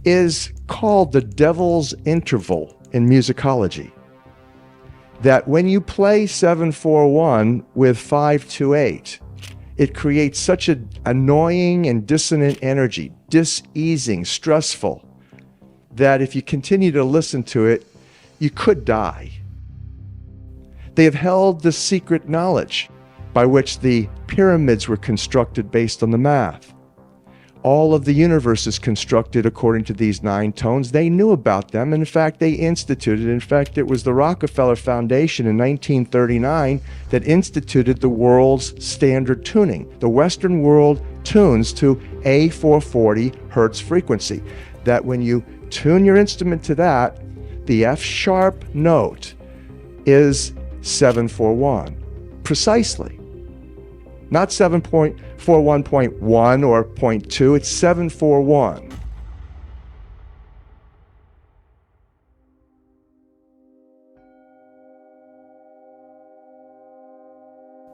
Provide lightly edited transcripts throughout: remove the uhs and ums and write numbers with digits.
is called the devil's interval in musicology. That when you play 7/4-1 with 5/2-8, it creates such an annoying and dissonant energy, diseasing, stressful, that if you continue to listen to it, you could die. They have held the secret knowledge by which the pyramids were constructed based on the math. All of the universe is constructed according to these 9 tones. They knew about them. In fact, they instituted. In fact, it was the Rockefeller Foundation in 1939 that instituted the world's standard tuning. The Western world tunes to a 440 hertz frequency. That when you tune your instrument to that, the F sharp note is 7/4-1, precisely. Not 7.41.1 or 0.2, it's 7/4-1.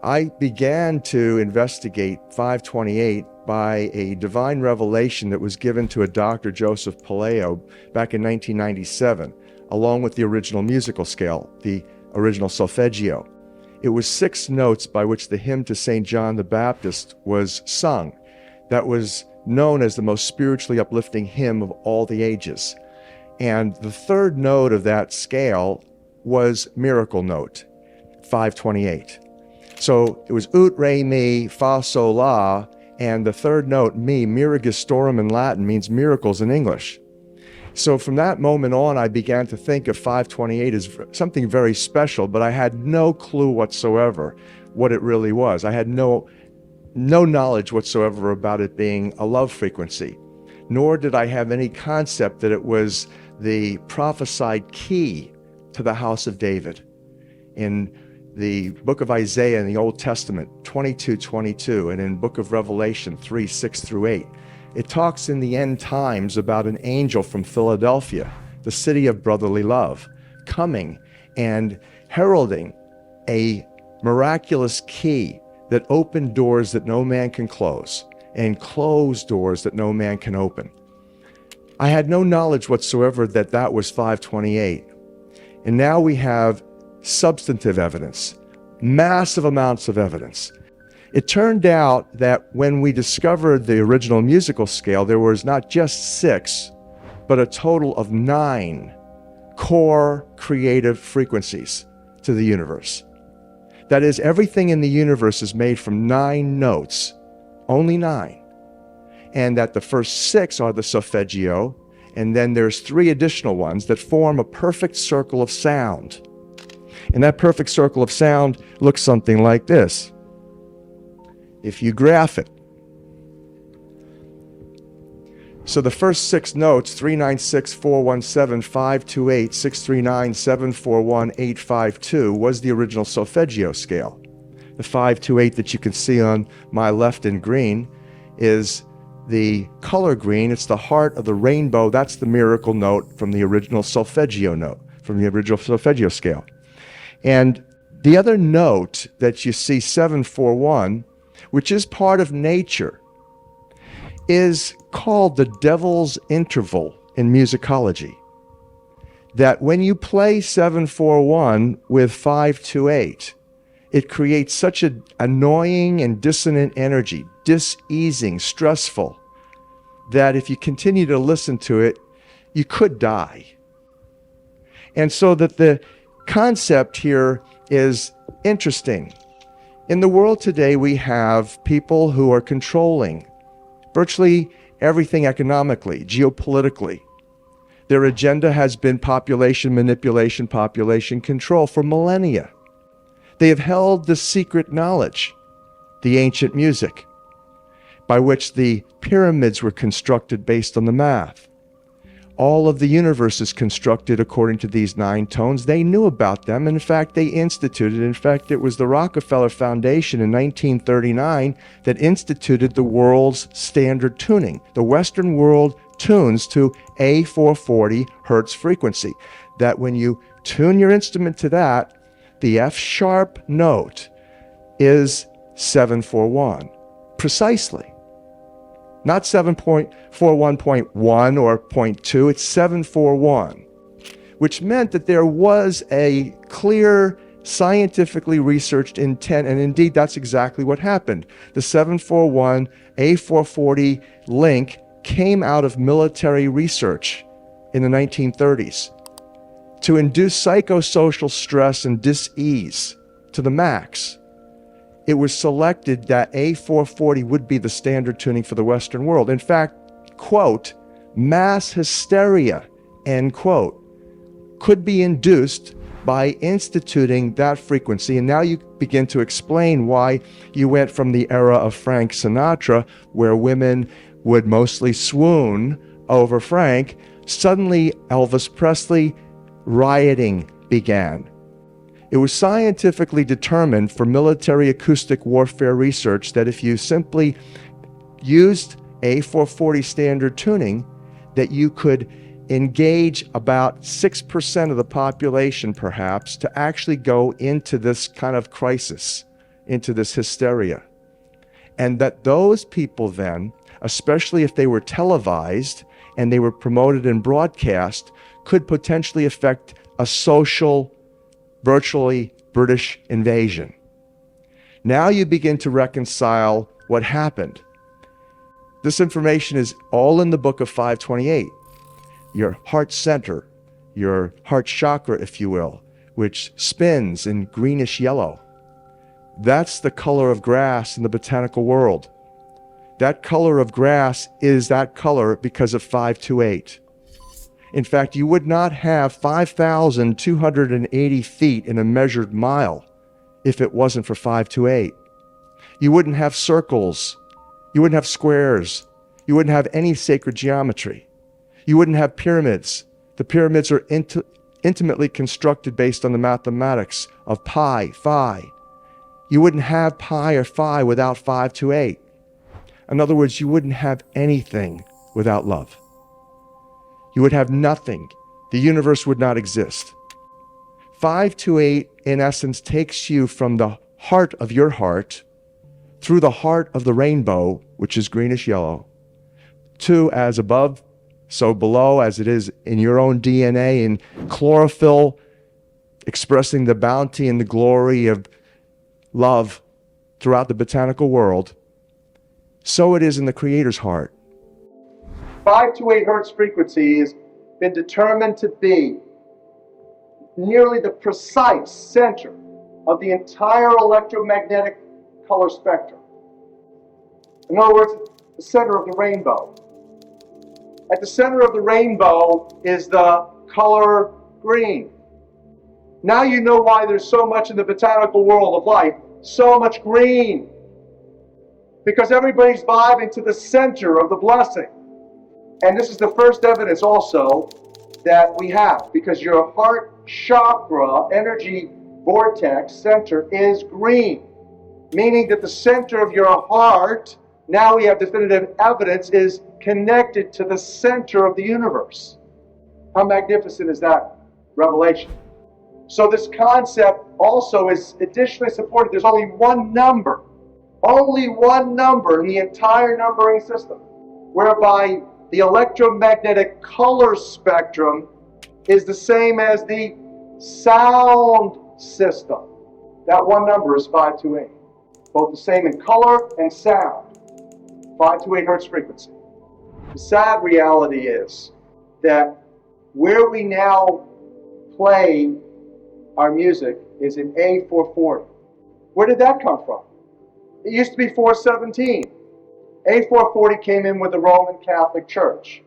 I began to investigate 528 by a divine revelation that was given to a Dr. Joseph Paleo back in 1997, along with the original musical scale, the original solfeggio. It was 6 notes by which the hymn to St. John the Baptist was sung. That was known as the most spiritually uplifting hymn of all the ages. And the 3rd note of that scale was miracle note, 528. So it was ut, re, mi, fa, sol, la, and the 3rd note, mi, miragistorum in Latin, means miracles in English. So from that moment on, I began to think of 528 as something very special, but I had no clue whatsoever what it really was. I had no knowledge whatsoever about it being a love frequency, nor did I have any concept that it was the prophesied key to the house of David. In the book of Isaiah in the Old Testament, 22:22, and in book of Revelation 3:6-8, it talks in the end times about an angel from Philadelphia, the city of brotherly love, coming and heralding a miraculous key that opened doors that no man can close and closed doors that no man can open. I had no knowledge whatsoever that that was 528. And now we have substantive evidence, massive amounts of evidence. It turned out that when we discovered the original musical scale, there was not just 6, but a total of 9 core creative frequencies to the universe. That is, everything in the universe is made from 9 notes, only 9. And that the first 6 are the solfeggio, and then there's 3 additional ones that form a perfect circle of sound. And that perfect circle of sound looks something like this. If you graph it. So the first 6 notes, 396, 417, 528, 639, 741, 852, was the original solfeggio scale. The 528 that you can see on my left in green is the color green. It's the heart of the rainbow. That's the miracle note from the original solfeggio note, from the original solfeggio scale. And the other note that you see, 741, which is part of nature, is called the devil's interval in musicology. That when you play 7/4-1 with 5/2-8, it creates such an annoying and dissonant energy, diseasing, stressful, that if you continue to listen to it, you could die. And so that the concept here is interesting. In the world today, we have people who are controlling virtually everything economically, geopolitically. Their agenda has been population manipulation, population control for millennia. They have held the secret knowledge, the ancient music, by which the pyramids were constructed based on the math. All of the universe is constructed according to these 9 tones. They knew about them. In fact, they instituted. In fact, it was the Rockefeller Foundation in 1939 that instituted the world's standard tuning. The Western world tunes to a 440 hertz frequency. That when you tune your instrument to that, the F sharp note is 7/4-1, precisely. Not 7.41.1 or .2, it's 741, which meant that there was a clear, scientifically researched intent, and indeed that's exactly what happened. The 741 A440 link came out of military research in the 1930s to induce psychosocial stress and dis-ease to the max. It was selected that A440 would be the standard tuning for the Western world. In fact, quote, mass hysteria, end quote, could be induced by instituting that frequency. And now you begin to explain why you went from the era of Frank Sinatra, where women would mostly swoon over Frank. Suddenly, Elvis Presley, rioting began. It was scientifically determined for military acoustic warfare research that if you simply used A440 standard tuning, that you could engage about 6% of the population, perhaps, to actually go into this kind of crisis, into this hysteria. And that those people then, especially if they were televised and they were promoted and broadcast, could potentially affect a social, virtually British invasion. Now you begin to reconcile what happened. This information is all in the book of 528. Your heart center, your heart chakra, if you will, which spins in greenish yellow. That's the color of grass in the botanical world. That color of grass is that color because of 528. In fact, you would not have 5,280 feet in a measured mile if it wasn't for 528. You wouldn't have circles. You wouldn't have squares. You wouldn't have any sacred geometry. You wouldn't have pyramids. The pyramids are intimately constructed based on the mathematics of pi, phi. You wouldn't have pi or phi without 528. In other words, you wouldn't have anything without love. You would have nothing. The universe would not exist. 528, in essence, takes you from the heart of your heart through the heart of the rainbow, which is greenish yellow, to as above, so below, as it is in your own DNA, in chlorophyll, expressing the bounty and the glory of love throughout the botanical world. So it is in the Creator's heart. 528 hertz frequency has been determined to be nearly the precise center of the entire electromagnetic color spectrum. In other words, the center of the rainbow. At the center of the rainbow is the color green. Now you know why there's so much in the botanical world of life, so much green. Because everybody's vibing to the center of the blessing. And this is the first evidence also that we have, because your heart chakra energy vortex center is green, meaning that the center of your heart, now we have definitive evidence, is connected to the center of the universe. How magnificent is that revelation? So this concept also is additionally supported. There's only one number in the entire numbering system, whereby the electromagnetic color spectrum is the same as the sound system. That one number is 528. Both the same in color and sound. 528 hertz frequency. The sad reality is that where we now play our music is in A440. Where did that come from? It used to be 417. A440 came in with the Roman Catholic Church.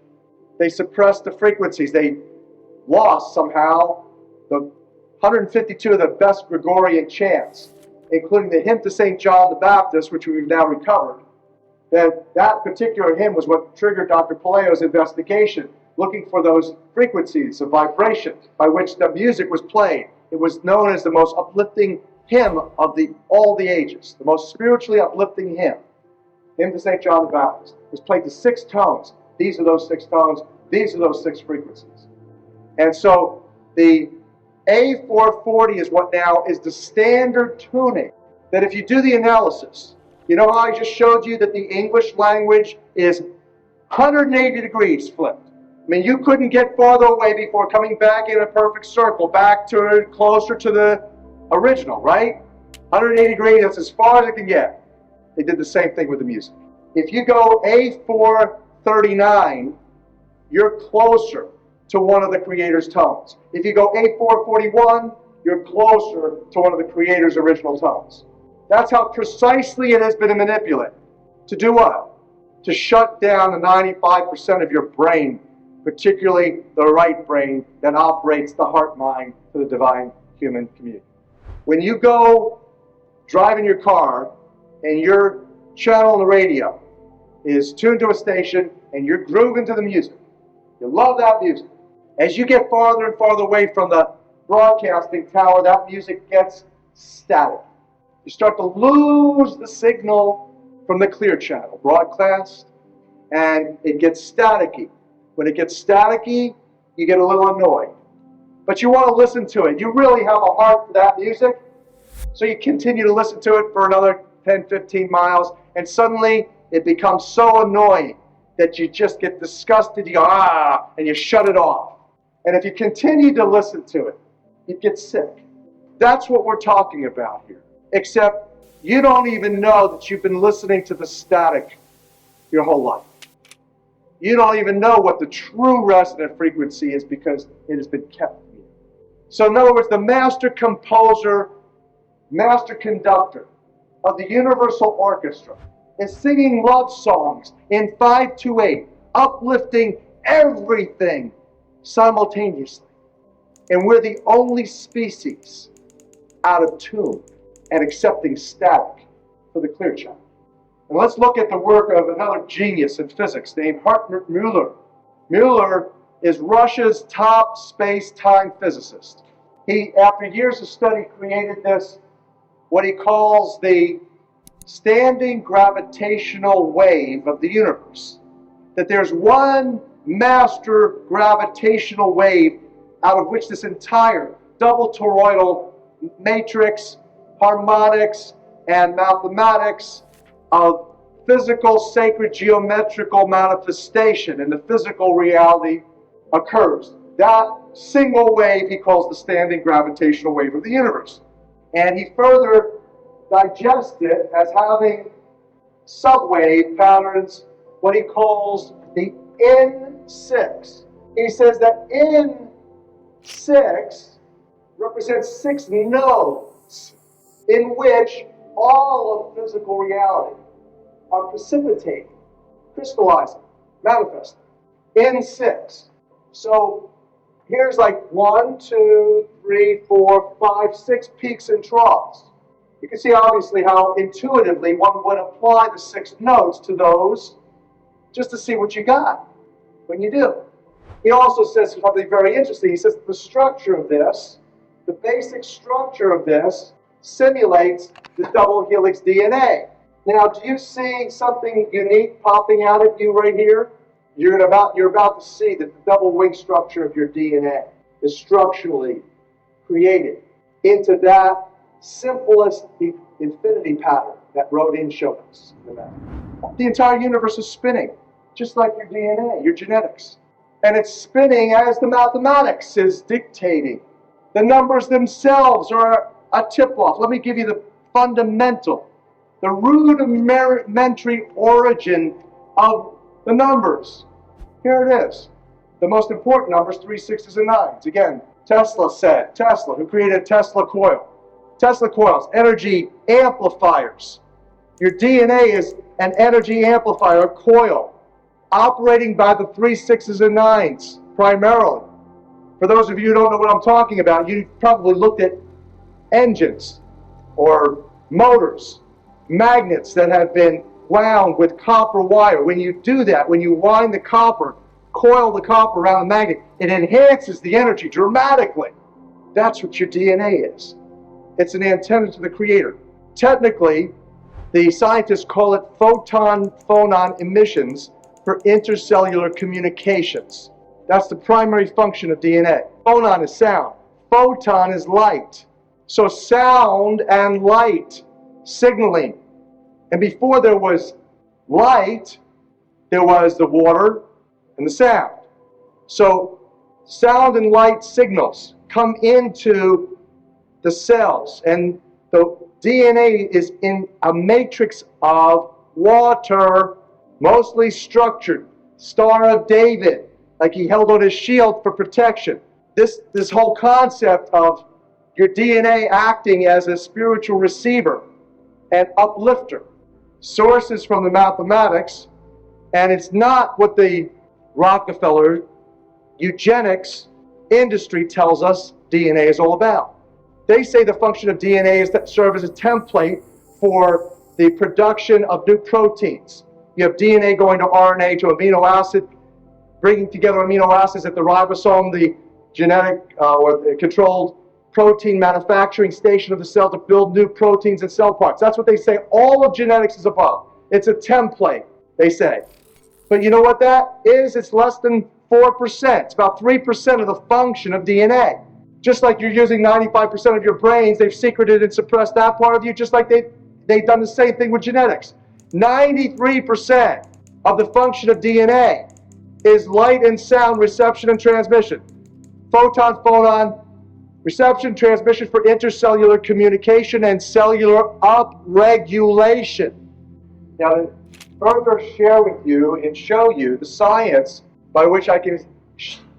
They suppressed the frequencies. They lost somehow the 152 of the best Gregorian chants, including the hymn to St. John the Baptist, which we've now recovered. That particular hymn was what triggered Dr. Palaio's investigation, looking for those frequencies of vibration by which the music was played. It was known as the most uplifting hymn of all the ages, the most spiritually uplifting hymn. Hymn to St. John the Baptist. It was played to 6 tones. These are those 6 tones. These are those 6 frequencies. And so the A440 is what now is the standard tuning, that if you do the analysis You know how I just showed you that the English language is 180 degrees flipped? I mean, you couldn't get farther away before coming back in a perfect circle, back to closer to the original, right? 180 degrees, that's as far as it can get. They did the same thing with the music. If you go A439, you're closer to one of the creator's tones. If you go A441, you're closer to one of the creator's original tones. That's how precisely it has been manipulated. To do what? To shut down the 95% of your brain, particularly the right brain that operates the heart-mind to the divine human community. When you go drive in your car and your channel on the radio is tuned to a station and you're grooving to the music, you love that music. As you get farther and farther away from the broadcasting tower, that music gets static. You start to lose the signal from the clear channel, broadcast, and it gets staticky. When it gets staticky, you get a little annoyed. But you want to listen to it. You really have a heart for that music, so you continue to listen to it for another 10, 15 miles, and suddenly it becomes so annoying that you just get disgusted, you go, ah, and you shut it off. And if you continue to listen to it, you get sick. That's what we're talking about here. Except you don't even know that you've been listening to the static your whole life. You don't even know what the true resonant frequency is because it has been kept from you. So in other words, the master composer, master conductor of the Universal Orchestra is singing love songs in 5/8, uplifting everything simultaneously. And we're the only species out of tune and accepting static for the clear channel. And let's look at the work of another genius in physics named Hartmut Müller. Müller is Russia's top space-time physicist. He, after years of study, created this, what he calls the standing gravitational wave of the universe. That there's one master gravitational wave out of which this entire double toroidal matrix, harmonics, and mathematics of physical, sacred, geometrical manifestation in the physical reality occurs. That single wave he calls the standing gravitational wave of the universe. And he further digests it as having subwave patterns, what he calls the N6. He says that N6 represents 6 nodes in which all of physical reality are precipitating, crystallizing, manifesting. N6. So here's like 1, 2, 3, 4, 5, 6 peaks and troughs. You can see obviously how intuitively one would apply the 6 notes to those just to see what you got when you do. He also says something very interesting. He says the structure of this, the basic structure of this, simulates the double helix DNA. Now, do you see something unique popping out at you right here? You're about to see that the double wing structure of your DNA is structurally created into that simplest infinity pattern that Rodin showed us. The entire universe is spinning, just like your DNA, your genetics. And it's spinning as the mathematics is dictating. The numbers themselves are a tip-off. Let me give you the fundamental, the rudimentary origin of the numbers. Here it is. The most important numbers, 3, 6s, and 9s. Again, Tesla, who created a Tesla coil. Tesla coils, energy amplifiers. Your DNA is an energy amplifier, a coil, operating by the 3, 6s, and 9s primarily. For those of you who don't know what I'm talking about, you probably looked at engines or motors, magnets that have been wound with copper wire. When you do that, when you wind the copper, coil the copper around the magnet, it enhances the energy dramatically. That's what your DNA is. It's an antenna to the Creator. Technically, the scientists call it photon-phonon emissions for intercellular communications. That's the primary function of DNA. Phonon is sound. Photon is light. So sound and light signaling And before there was light, there was the water and the sound. So sound and light signals come into the cells, and the DNA is in a matrix of water, mostly structured. Star of David, like he held on his shield for protection. This whole concept of your DNA acting as a spiritual receiver and uplifter. Sources from the mathematics, and it's not what the Rockefeller eugenics industry tells us DNA is all about. They say the function of DNA is to serve as a template for the production of new proteins. You have DNA going to RNA to amino acid, bringing together amino acids at the ribosome, the genetic or the controlled protein manufacturing station of the cell to build new proteins and cell parts. That's what they say all of genetics is about. It's a template, they say. But you know what that is? It's less than 4%. It's about 3% of the function of DNA. Just like you're using 95% of your brains, they've secreted and suppressed that part of you, just like they've done the same thing with genetics. 93% of the function of DNA is light and sound reception and transmission. Photon, phonon, reception, transmission for intercellular communication and cellular upregulation. Now, to further share with you and show you the science by which I can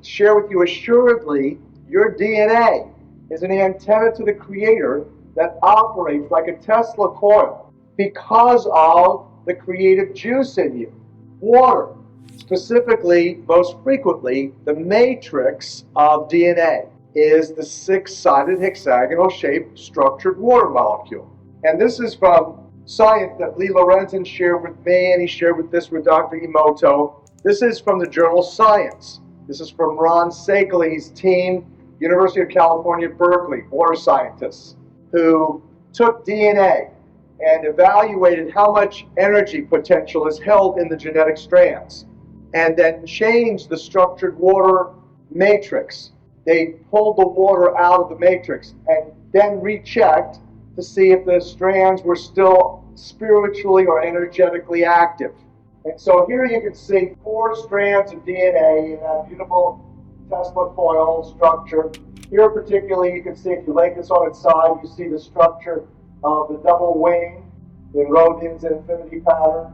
share with you assuredly, your DNA is an antenna to the Creator that operates like a Tesla coil because of the creative juice in you. Water, specifically, most frequently, the matrix of DNA is the six-sided hexagonal shaped structured water molecule. And this is from science that Lee Lorenzen shared with me, and he shared with Dr. Emoto. This is from the journal Science. This is from Ron Sakeley's team, University of California, Berkeley, water scientists, who took DNA and evaluated how much energy potential is held in the genetic strands, and then changed the structured water matrix. They pulled the water out of the matrix and then rechecked to see if the strands were still spiritually or energetically active. And so here you can see 4 strands of DNA in that beautiful Tesla coil structure. Here particularly you can see, if you lay this on its side, you see the structure of the double wing in Rodin's infinity pattern.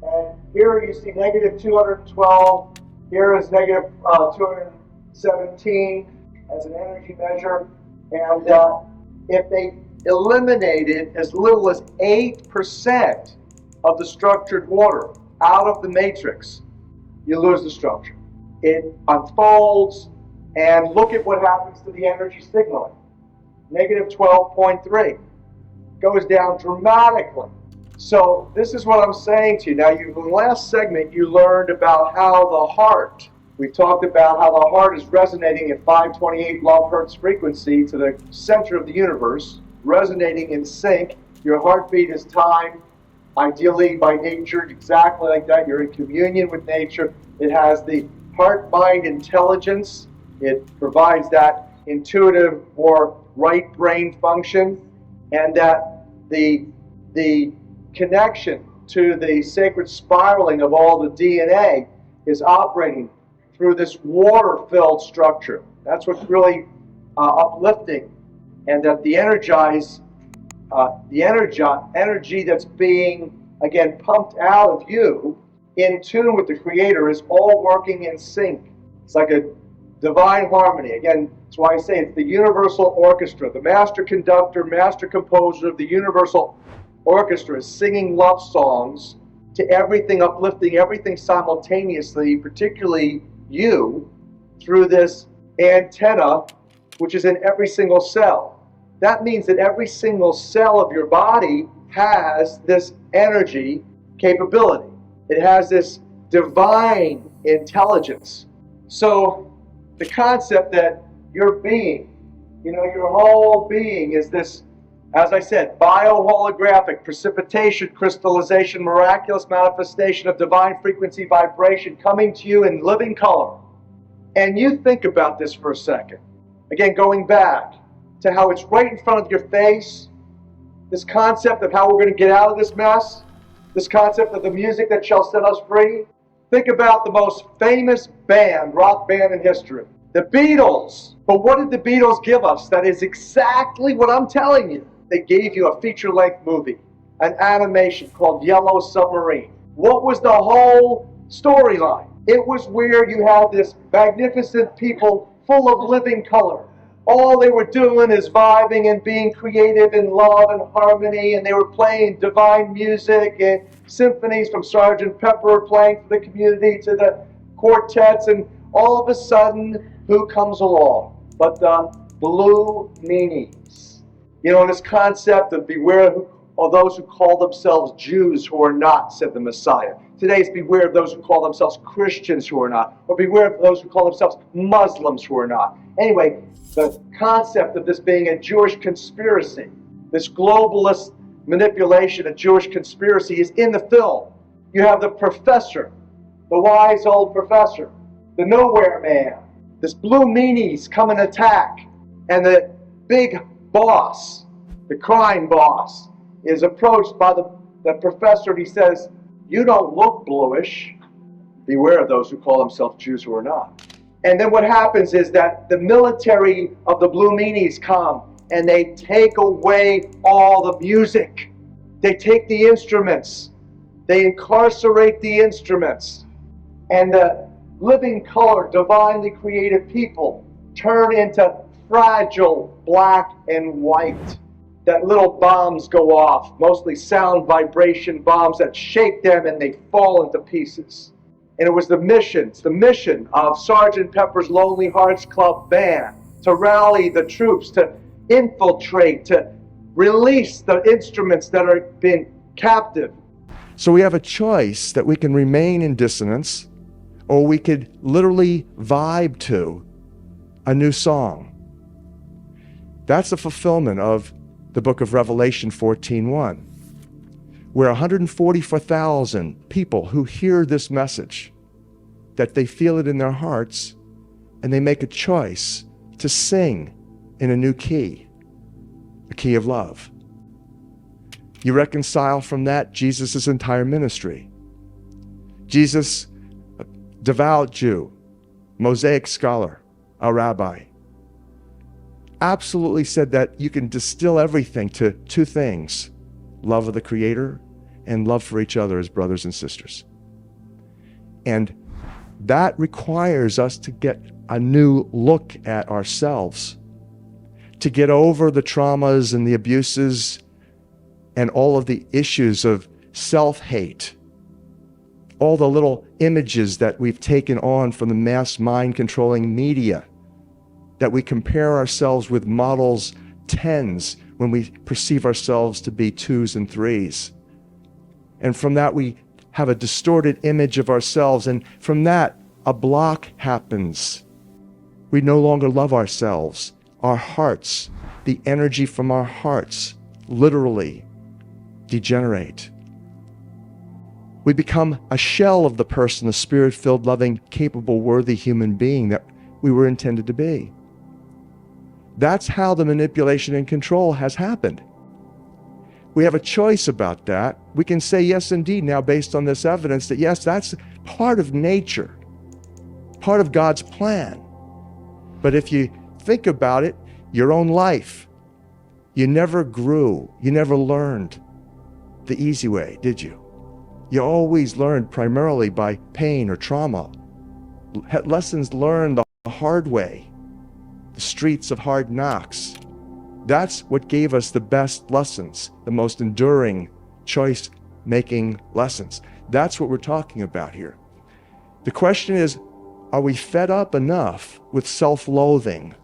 And here you see negative 212. Here is negative 217 as an energy measure. And if they eliminated as little as 8% of the structured water out of the matrix, you lose the structure. It unfolds, and look at what happens to the energy signaling. Negative 12.3 goes down dramatically. So this is what I'm saying to you. Now, in the last segment, you learned about how the heart, we talked about how the heart is resonating at 528 love hertz frequency to the center of the universe, resonating in sync. Your heartbeat is timed, ideally by nature, exactly like that. You're in communion with nature. It has the heart-mind intelligence. It provides that intuitive or right brain function, and that the connection to the sacred spiraling of all the DNA is operating through this water-filled structure. That's what's really uplifting, and that the energy that's being, again, pumped out of you in tune with the Creator is all working in sync. It's like a divine harmony. Again, that's why I say it's the universal orchestra. The master conductor, master composer of the universal orchestra is singing love songs to everything, uplifting everything simultaneously, particularly you, through this antenna, which is in every single cell. That means that every single cell of your body has this energy capability. It has this divine intelligence. So the concept that your being, your whole being is this, as I said, bioholographic precipitation, crystallization, miraculous manifestation of divine frequency vibration coming to you in living color. And you think about this for a second. Again, going back to how it's right in front of your face, this concept of how we're going to get out of this mess, This concept of the music that shall set us free. Think about the most famous band, rock band in history, the Beatles. But what did the Beatles give us? That is exactly what I'm telling you. They gave you a feature-length movie, an animation called Yellow Submarine. What was the whole storyline? It was where you had this magnificent people full of living color. All they were doing is vibing and being creative in love and harmony, and they were playing divine music and symphonies from Sgt. Pepper playing for the community to the quartets, and all of a sudden, who comes along but the blue meanies? You know, this concept of beware of those who call themselves Jews who are not, said the Messiah. Today it's beware of those who call themselves Christians who are not, or beware of those who call themselves Muslims who are not. Anyway, the concept of this being a Jewish conspiracy, this globalist manipulation, a Jewish conspiracy, is in the film. You have the professor, the wise old professor, the nowhere man, this blue meanies come and attack, and the big boss, the crime boss, is approached by the professor, and he says, "You don't look bluish. Beware of those who call themselves Jews who are not." And then what happens is that the military of the blue meanies come and they take away all the music. They take the instruments. They incarcerate the instruments. And the living color, divinely created people turn into fragile black and white. That little bombs go off, mostly sound vibration bombs that shake them and they fall into pieces. And it was the mission of Sgt. Pepper's Lonely Hearts Club Band to rally the troops, to infiltrate, to release the instruments that are being captive. So we have a choice that we can remain in dissonance, or we could literally vibe to a new song. That's the fulfillment of the book of Revelation 14:1, where 144,000 people who hear this message, that they feel it in their hearts, and they make a choice to sing in a new key, a key of love. You reconcile from that Jesus' entire ministry. Jesus, a devout Jew, Mosaic scholar, a rabbi, absolutely said that you can distill everything to two things: love of the Creator and love for each other as brothers and sisters. And that requires us to get a new look at ourselves, to get over the traumas and the abuses and all of the issues of self-hate, all the little images that we've taken on from the mass mind-controlling media, that we compare ourselves with models 10s when we perceive ourselves to be 2s and 3s. And from that, we have a distorted image of ourselves, and from that, a block happens. We no longer love ourselves. Our hearts, the energy from our hearts, literally degenerate. We become a shell of the person, the spirit-filled, loving, capable, worthy human being that we were intended to be. That's how the manipulation and control has happened. We have a choice about that. We can say, yes, indeed, now based on this evidence, that yes, that's part of nature, part of God's plan. But if you think about it, your own life, you never grew, you never learned the easy way, did you? You always learned primarily by pain or trauma. Lessons learned the hard way. The streets of hard knocks. That's what gave us the best lessons, the most enduring choice-making lessons. That's what we're talking about here. The question is, are we fed up enough with self-loathing?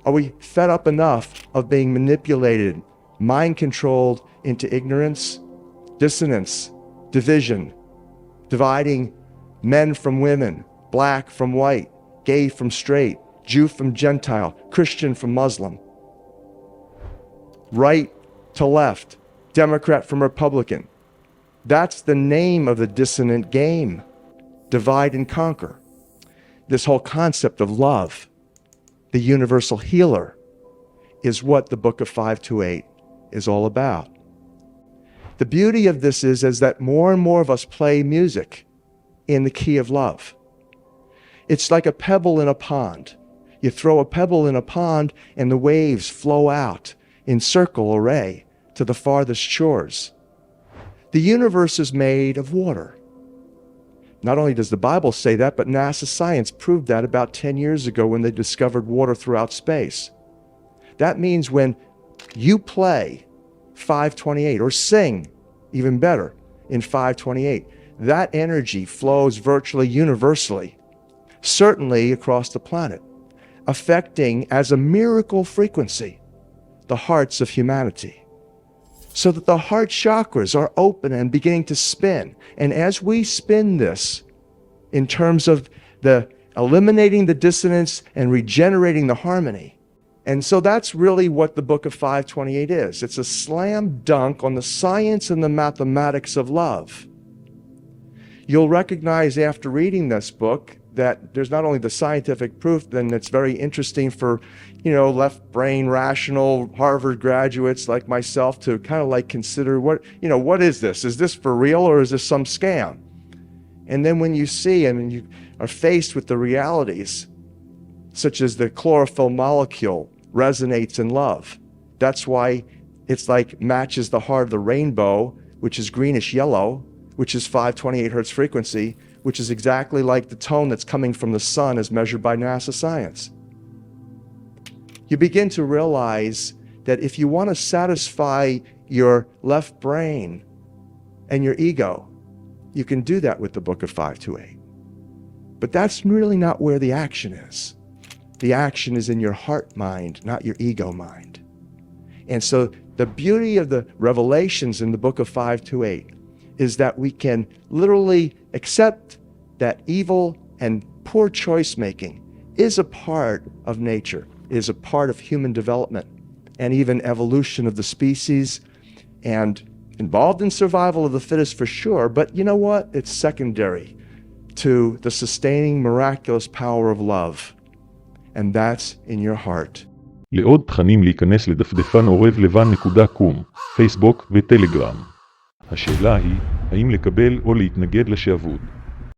Are we fed up enough of being manipulated, mind-controlled into ignorance, dissonance, division, dividing men from women, black from white, gay from straight, Jew from Gentile, Christian from Muslim, right to left, Democrat from Republican? That's the name of the dissonant game. Divide and conquer. This whole concept of love, the universal healer, is what the book of 528 is all about. The beauty of this is that more and more of us play music in the key of love. It's like a pebble in a pond. You throw a pebble in a pond and the waves flow out in circle array to the farthest shores. The universe is made of water. Not only does the Bible say that, but NASA science proved that about 10 years ago when they discovered water throughout space. That means when you play 528 or sing, even better, in 528, that energy flows virtually universally, certainly across the planet, affecting as a miracle frequency the hearts of humanity, so that the heart chakras are open and beginning to spin. And as we spin this in terms of the eliminating the dissonance and regenerating the harmony, and so that's really what the book of 528 is. It's a slam dunk on the science and the mathematics of love. You'll recognize after reading this book that there's not only the scientific proof, then it's very interesting for, left brain rational Harvard graduates like myself to kind of like consider what is this? Is this for real or is this some scam? And then when you see and you are faced with the realities, such as the chlorophyll molecule resonates in love. That's why it's like matches the heart of the rainbow, which is greenish yellow, which is 528 hertz frequency, which is exactly like the tone that's coming from the sun as measured by NASA science. You begin to realize that if you want to satisfy your left brain and your ego, you can do that with the book of 528. But that's really not where the action is. The action is in your heart mind, not your ego mind. And so the beauty of the revelations in the book of 528 is that we can literally accept that evil and poor choice making is a part of nature, is a part of human development and even evolution of the species and involved in survival of the fittest for sure, but you know what? It's secondary to the sustaining miraculous power of love, and that's in your heart. לעוד תכנים להיכנס לדפדפן עורב-לבן.com, פייסבוק וטלגרם. השאלה היא, האם לקבל או להתנגד לשעבוד?